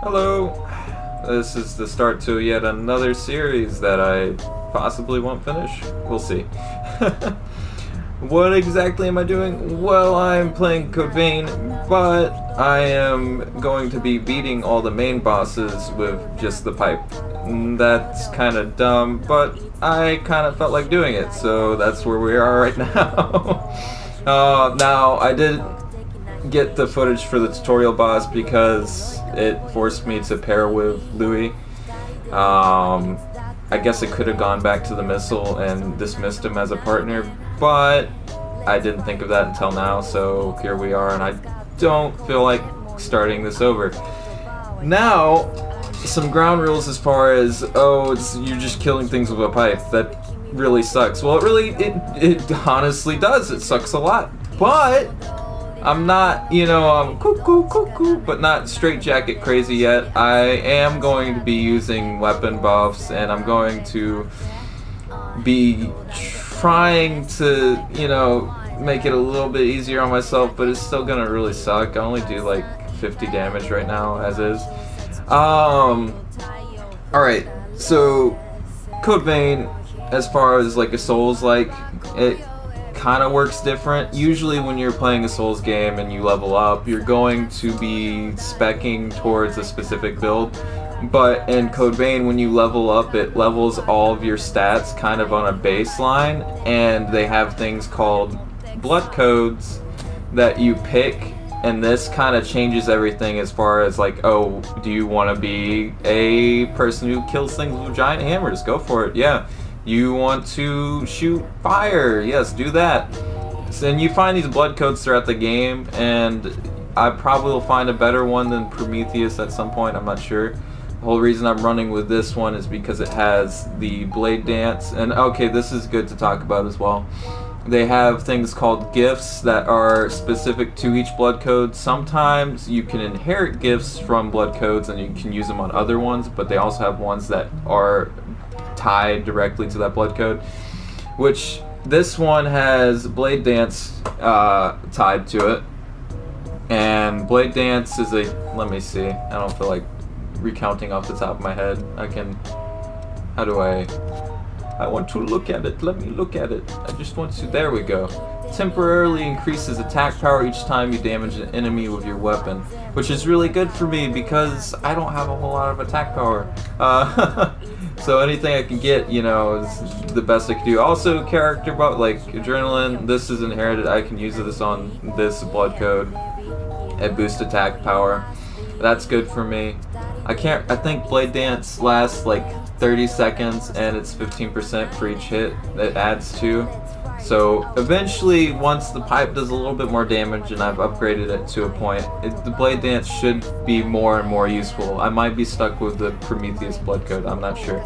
Hello! This is the start to yet another series that I possibly won't finish. We'll see. What exactly am I doing? Well, I'm playing Code Vein, but I am going to be beating all the main bosses with just the pipe. That's kind of dumb, but I kind of felt like doing it, so that's where we are right now. Now, I did get the footage for the tutorial boss because it forced me to pair with Louis. I guess I could have gone back to the missile and dismissed him as a partner, but I didn't think of that until now, so here we are, and I don't feel like starting this over. Now, some ground rules as far as, you're just killing things with a pipe. That really sucks. Well, it honestly does. It sucks a lot. But I'm not, I'm cuckoo, but not straitjacket crazy yet. I am going to be using weapon buffs, and I'm going to be trying to, make it a little bit easier on myself, but it's still gonna really suck. I only do like 50 damage right now, as is. Alright, so Code Vein, as far as like a Souls-like, it kind of works different. Usually when you're playing a Souls game and you level up, you're going to be speccing towards a specific build. But in Code Vein, when you level up, it levels all of your stats kind of on a baseline, and they have things called blood codes that you pick, and this kind of changes everything as far as like, do you want to be a person who kills things with giant hammers? Go for it, yeah. You want to shoot fire? Yes, do that. So then you find these blood codes throughout the game, and I probably will find a better one than Prometheus at some point, I'm not sure. The whole reason I'm running with this one is because it has the blade dance, and okay, this is good to talk about as well. They have things called gifts that are specific to each blood code. Sometimes you can inherit gifts from blood codes and you can use them on other ones, but they also have ones that are tied directly to that blood code, which this one has blade dance tied to it. And blade dance is let me see, I don't feel like recounting off the top of my head. I want to look at it. Let me look at it. I just want to, there we go. Temporarily increases attack power each time you damage an enemy with your weapon, which is really good for me because I don't have a whole lot of attack power. So anything I can get, is the best I can do. Also, character like adrenaline, this is inherited. I can use this on this blood code and boost attack power. That's good for me. I think blade dance lasts like 30 seconds and it's 15% for each hit it adds to. So eventually, once the pipe does a little bit more damage and I've upgraded it to a point, the blade dance should be more and more useful. I might be stuck with the Prometheus blood code, I'm not sure.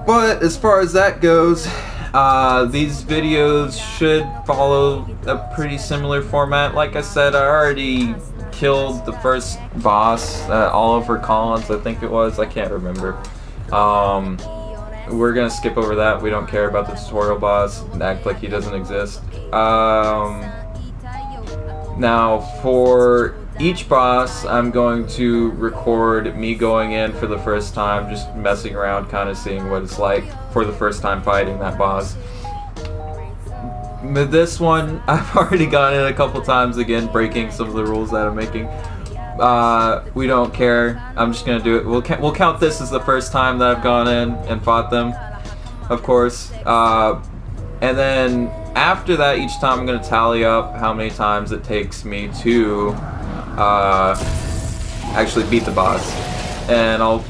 But as far as that goes, these videos should follow a pretty similar format. Like I said, I already killed the first boss, Oliver Collins, I think it was. I can't remember. We're gonna skip over that. We don't care about the tutorial boss and act like he doesn't exist. Now, for each boss, I'm going to record me going in for the first time, just messing around, kind of seeing what it's like for the first time fighting that boss. With this one, I've already gone in a couple times, again, breaking some of the rules that I'm making. We don't care. I'm just gonna do it. We'll count this as the first time that I've gone in and fought them, of course. And then after that, each time I'm gonna tally up how many times it takes me to actually beat the boss. And I'll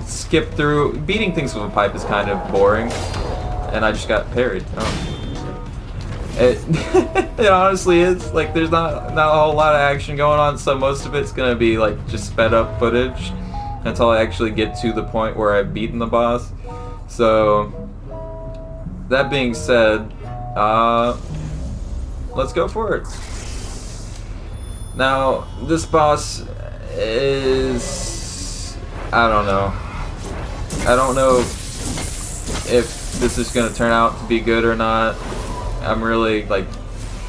skip through. Beating things with a pipe is kind of boring, and I just got parried. It honestly is. Like, there's not a whole lot of action going on, so most of it's gonna be like just sped up footage until I actually get to the point where I've beaten the boss. So that being said, let's go for it. Now, this boss is, I don't know if this is gonna turn out to be good or not. I'm really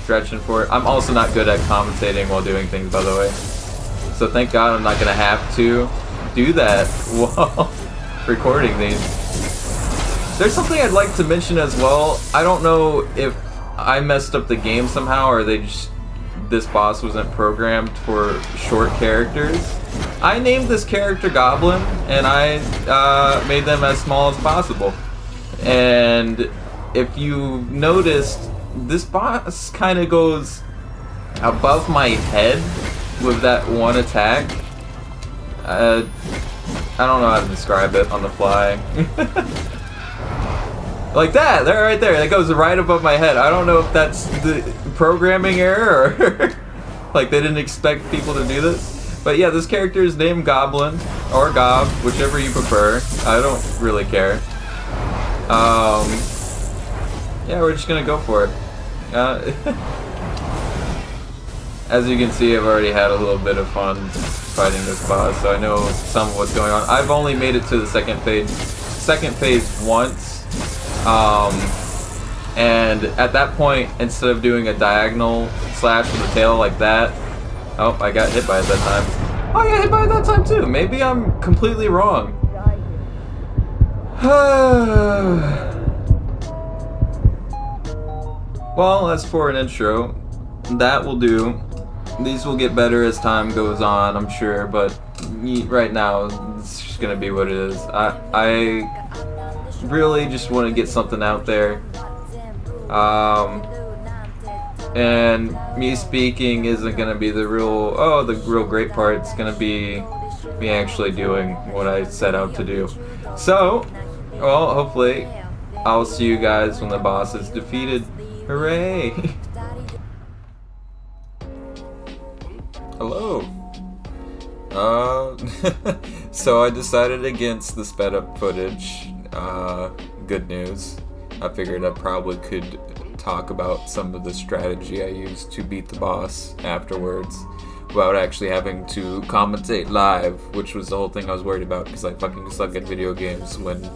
stretching for it. I'm also not good at commentating while doing things, by the way. So thank God I'm not gonna have to do that while recording these. There's something I'd like to mention as well. I don't know if I messed up the game somehow, or this boss wasn't programmed for short characters. I named this character Goblin, and I made them as small as possible. And if you noticed, this boss kind of goes above my head with that one attack. I don't know how to describe it on the fly. Like that, there, right there. That goes right above my head. I don't know if that's the programming error or like they didn't expect people to do this. But yeah, this character is named Goblin or Gob, whichever you prefer. I don't really care. Yeah, we're just gonna go for it. As you can see, I've already had a little bit of fun fighting this boss, so I know some of what's going on. I've only made it to the second phase once. And at that point, instead of doing a diagonal slash with the tail like that, oh, I got hit by it that time. Oh, I got hit by it that time too. Maybe I'm completely wrong. Well, that's for an intro. That will do. These will get better as time goes on, I'm sure, but right now, it's just gonna be what it is. I really just want to get something out there. And me speaking isn't gonna be the real great part. It's gonna be me actually doing what I set out to do. So, well, hopefully I'll see you guys when the boss is defeated. Hooray! Hello. So I decided against the sped up footage. Good news. I figured I probably could talk about some of the strategy I used to beat the boss afterwards without actually having to commentate live, which was the whole thing I was worried about because I fucking suck at video games when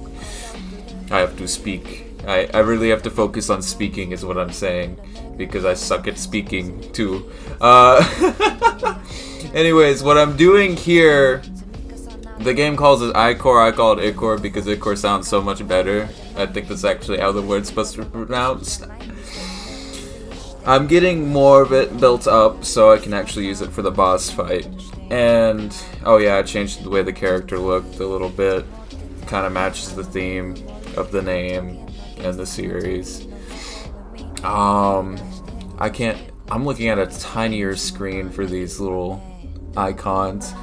I have to speak. I really have to focus on speaking is what I'm saying, because I suck at speaking too. Anyways, what I'm doing here, the game calls it Icor, I call it Icor because Icor sounds so much better. I think that's actually how the word's supposed to be pronounced. I'm getting more of it built up so I can actually use it for the boss fight. And, oh yeah, I changed the way the character looked a little bit. Kind of matches the theme of the name and the series. I'm looking at a tinier screen for these little icons.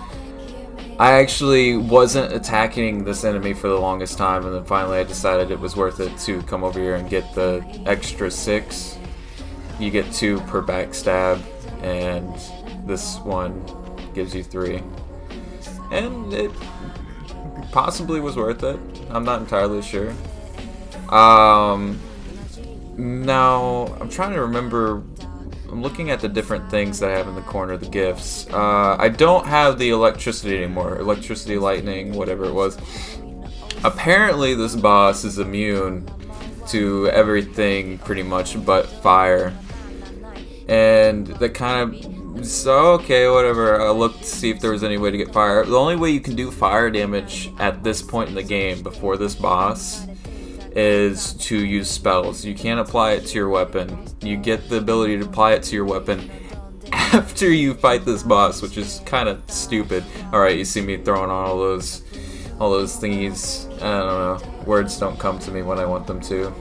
I actually wasn't attacking this enemy for the longest time, and then finally I decided it was worth it to come over here and get the extra 6. You get 2 per backstab, and this one gives you 3. And it possibly was worth it. I'm not entirely sure. Now, I'm trying to remember. I'm looking at the different things that I have in the corner, the gifts. I don't have the electricity anymore. Electricity, lightning, whatever it was. Apparently this boss is immune to everything pretty much but fire. And that kind of... So, okay, whatever. I looked to see if there was any way to get fire. The only way you can do fire damage at this point in the game, before this boss, is to use spells. You can't apply it to your weapon. You get the ability to apply it to your weapon after you fight this boss, which is kind of stupid. Alright, you see me throwing on all those thingies. I don't know. Words don't come to me when I want them to.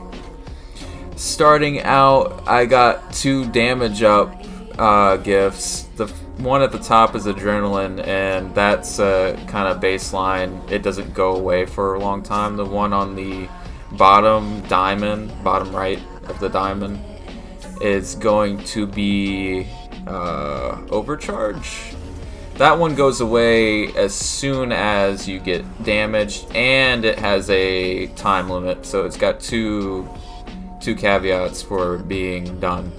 Starting out, I got 2 damage up gifts. The one at the top is adrenaline, and that's kind of baseline. It doesn't go away for a long time. The one on the bottom right of the diamond, is going to be overcharge. That one goes away as soon as you get damaged, and it has a time limit, so it's got two caveats for being done.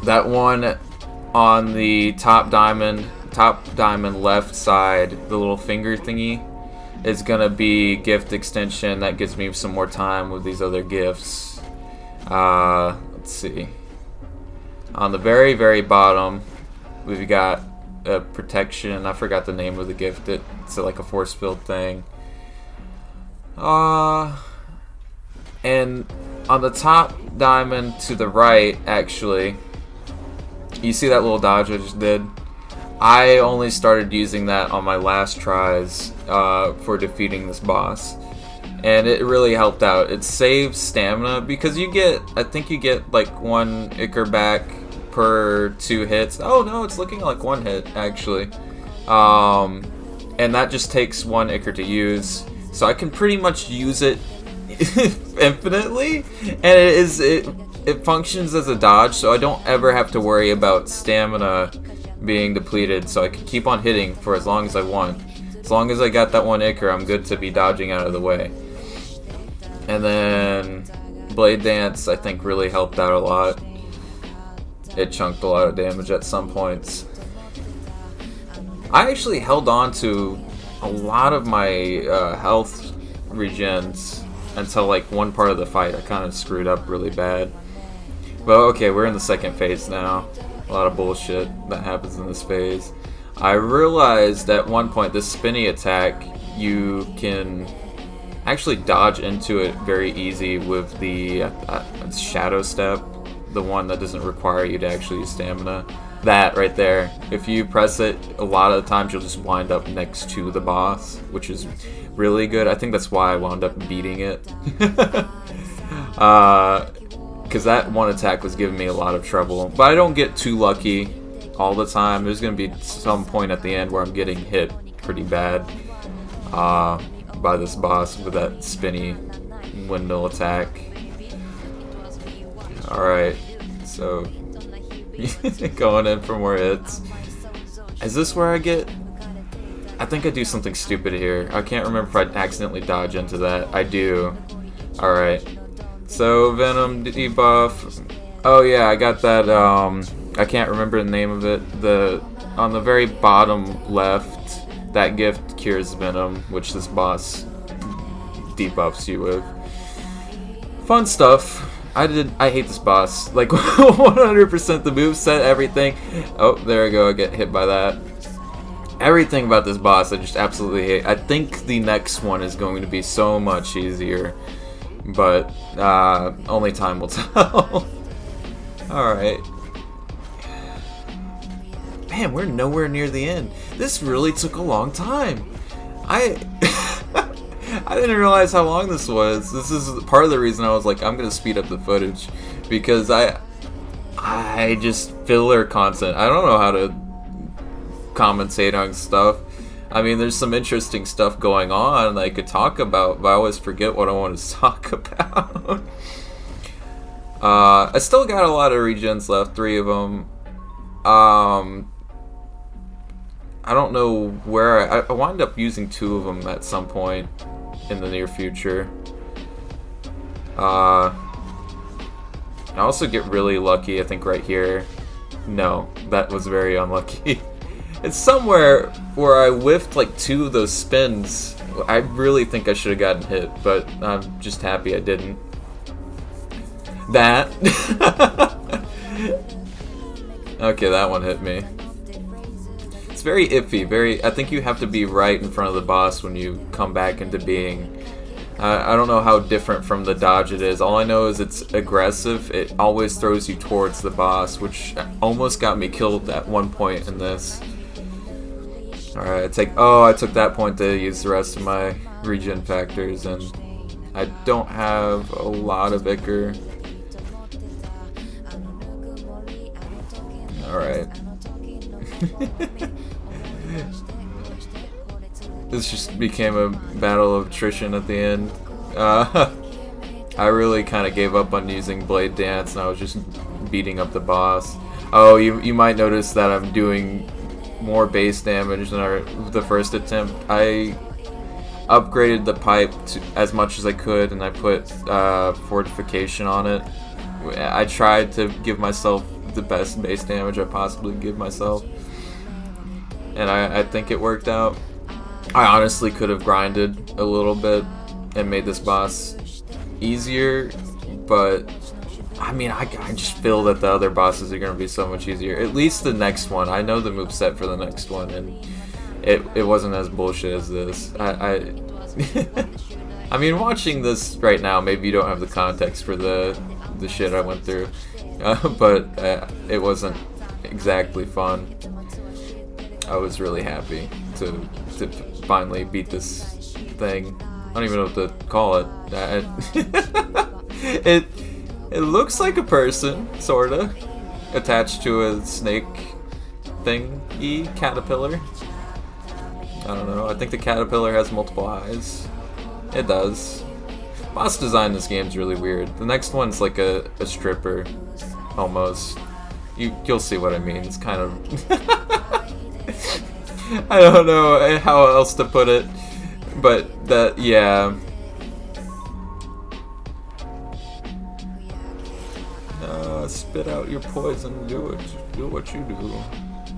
That one on the top diamond left side, the little finger thingy, is gonna be gift extension. That gives me some more time with these other gifts. Let's see. On the very, very bottom, we've got protection. I forgot the name of the gift. It's like a force field thing. And on the top diamond to the right, actually, you see that little dodge I just did? I only started using that on my last tries for defeating this boss. And it really helped out. It saves stamina because I think you get like 1 Ichor back per 2 hits. Oh no, it's looking like 1 hit actually. And that just takes 1 Ichor to use. So I can pretty much use it infinitely. And it functions as a dodge, so I don't ever have to worry about stamina being depleted. So I can keep on hitting for as long as I want. As long as I got that 1 Ichor, I'm good to be dodging out of the way. And then Blade Dance, I think, really helped out a lot. It chunked a lot of damage at some points. I actually held on to a lot of my health regens until like one part of the fight. I kind of screwed up really bad. But okay, we're in the second phase now. A lot of bullshit that happens in this phase. I realized at one point this spinny attack, you can actually dodge into it very easy with the Shadow Step, the one that doesn't require you to actually use stamina. That right there, if you press it, a lot of the times you'll just wind up next to the boss, which is really good. I think that's why I wound up beating it. Because that one attack was giving me a lot of trouble. But I don't get too lucky all the time. There's going to be some point at the end where I'm getting hit pretty bad by this boss with that spinny windmill attack. Alright, so going in for more hits. Is this where I get... I think I do something stupid here. I can't remember if I accidentally dodge into that. I do. Alright. So, Venom debuff. Oh yeah, I got that, I can't remember the name of it. On the very bottom left, that gift cures Venom, which this boss debuffs you with. Fun stuff. I hate this boss. Like 100% the moveset, everything. Oh, there I go. I get hit by that. Everything about this boss I just absolutely hate. I think the next one is going to be so much easier. But only time will tell. Alright. Man, we're nowhere near the end. This really took a long time. I didn't realize how long this was. This is part of the reason I was like, I'm gonna speed up the footage, because I just filler content. I don't know how to commentate on stuff. I mean, there's some interesting stuff going on that I could talk about, but I always forget what I want to talk about. I still got a lot of regens left, 3 of them. I don't know where I wind up using 2 of them at some point in the near future. I also get really lucky, I think, right here. No, that was very unlucky. It's somewhere where I whiffed like 2 of those spins. I really think I should have gotten hit, but I'm just happy I didn't. That. Okay, that one hit me. It's very iffy. I think you have to be right in front of the boss when you come back into being. I don't know how different from the dodge it is. All I know is it's aggressive. It always throws you towards the boss, which almost got me killed at one point in this. Alright, I took that point to use the rest of my regen factors, and I don't have a lot of Ichor. Alright. This just became a battle of attrition at the end. I really kind of gave up on using Blade Dance, and I was just beating up the boss. Oh, you might notice that I'm doing more base damage than the first attempt. I upgraded the pipe as much as I could, and I put fortification on it. I tried to give myself the best base damage I possibly give myself, and I think it worked out. I honestly could have grinded a little bit and made this boss easier, but I mean, I just feel that the other bosses are going to be so much easier. At least the next one. I know the moveset for the next one, and it wasn't as bullshit as this. I mean, watching this right now, maybe you don't have the context for the shit I went through, but it wasn't exactly fun. I was really happy to finally beat this thing. I don't even know what to call it. It looks like a person, sorta, attached to a snake thingy caterpillar. I don't know. I think the caterpillar has multiple eyes. It does. Boss design in this game is really weird. The next one's like a stripper, almost. You'll see what I mean. It's kind of I don't know how else to put it, but that, yeah. Spit out your poison. Do what you do.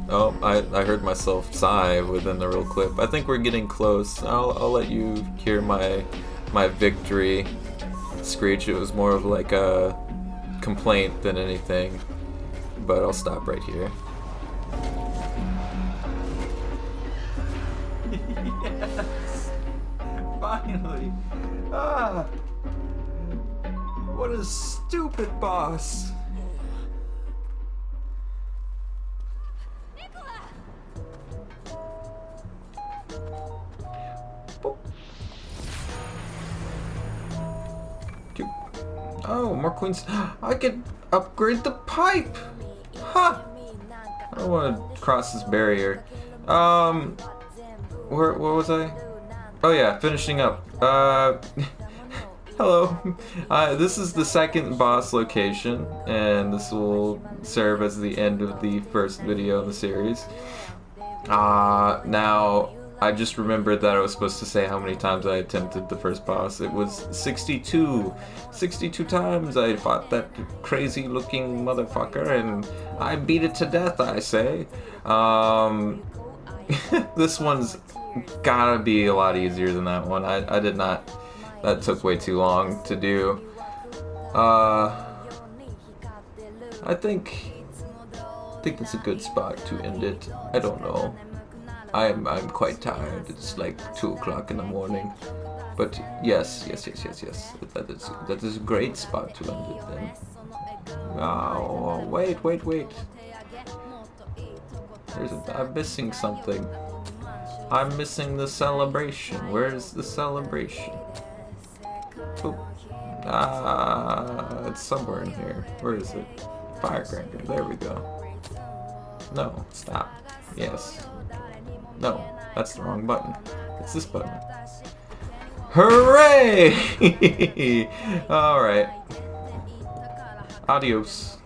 Oh, I heard myself sigh within the real clip. I think we're getting close. I'll let you hear my victory screech. It was more of like a complaint than anything, but I'll stop right here. Yes! Finally! Ah! What a stupid boss! Oh, more coins. I could upgrade the pipe! Ha! I don't want to cross this barrier. Where was I? Oh yeah, finishing up. Hello. This is the second boss location, and this will serve as the end of the first video in the series. Now, I just remembered that I was supposed to say how many times I attempted the first boss. It was 62. 62 times I fought that crazy looking motherfucker, and I beat it to death, I say. This one's gotta be a lot easier than that one. I did not... That took way too long to do. I think it's a good spot to end it. I don't know. I'm quite tired. It's like 2 o'clock in the morning. But yes. That is a great spot to end it then. Oh, wait. I'm missing something. I'm missing the celebration. Where's the celebration? Oh. It's somewhere in here. Where is it? Firecracker. There we go. No, stop. Yes. No, that's the wrong button. It's this button. Hooray! Alright. Adios.